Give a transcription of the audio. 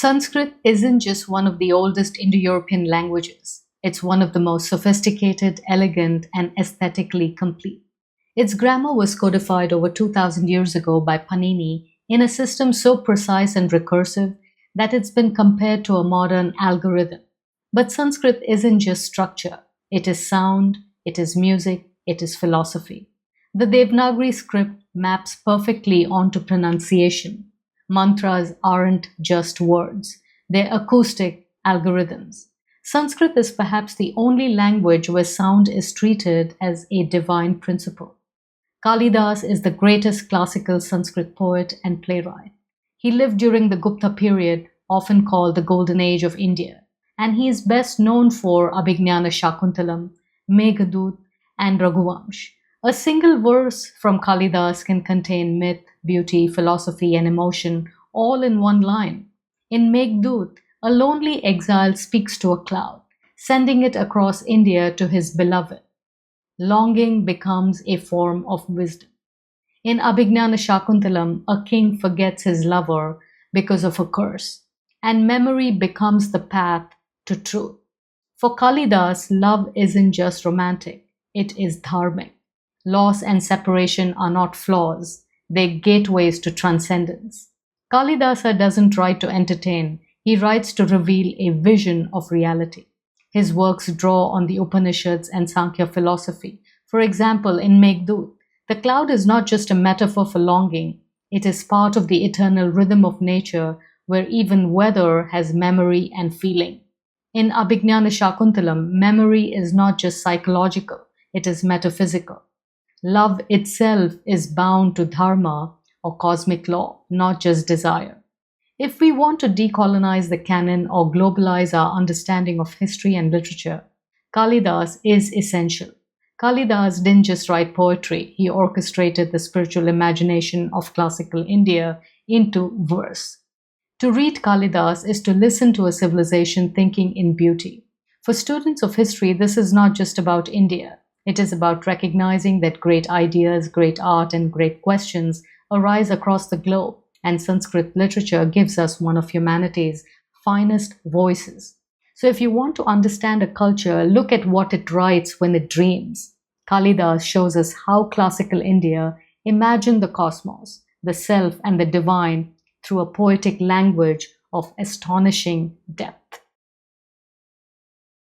Sanskrit isn't just one of the oldest Indo-European languages. It's one of the most sophisticated, elegant, and aesthetically complete. Its grammar was codified over 2000 years ago by Panini in a system so precise and recursive that it's been compared to a modern algorithm. But Sanskrit isn't just structure. It is sound, it is music, it is philosophy. The Devanagari script maps perfectly onto pronunciation. Mantras aren't just words, they're acoustic algorithms. Sanskrit is perhaps the only language where sound is treated as a divine principle. Kalidasa is the greatest classical Sanskrit poet and playwright. He lived during the Gupta period, often called the Golden Age of India, and he is best known for Abhijnanasakuntalam, Meghaduta, and Raghuvamsh. A single verse from Kalidasa can contain myth, beauty, philosophy, and emotion all in one line. In Meghaduta, a lonely exile speaks to a cloud, sending it across India to his beloved. Longing becomes a form of wisdom. In Abhijnanasakuntalam, a king forgets his lover because of a curse, and memory becomes the path to truth. For Kalidasa, love isn't just romantic, it is dharmic. Loss and separation are not flaws, they're gateways to transcendence. Kalidasa doesn't write to entertain, he writes to reveal a vision of reality. His works draw on the Upanishads and Sankhya philosophy. For example, in Meghaduta, the cloud is not just a metaphor for longing, it is part of the eternal rhythm of nature where even weather has memory and feeling. In Abhijnanasakuntalam, memory is not just psychological, it is metaphysical. Love itself is bound to dharma or cosmic law, not just desire. If we want to decolonize the canon or globalize our understanding of history and literature, Kalidasa is essential. Kalidasa didn't just write poetry, he orchestrated the spiritual imagination of classical India into verse. To read Kalidasa is to listen to a civilization thinking in beauty. For students of history, this is not just about India. It is about recognizing that great ideas, great art, and great questions arise across the globe, and Sanskrit literature gives us one of humanity's finest voices. So if you want to understand a culture, look at what it writes when it dreams. Kalidasa shows us how classical India imagined the cosmos, the self, and the divine through a poetic language of astonishing depth.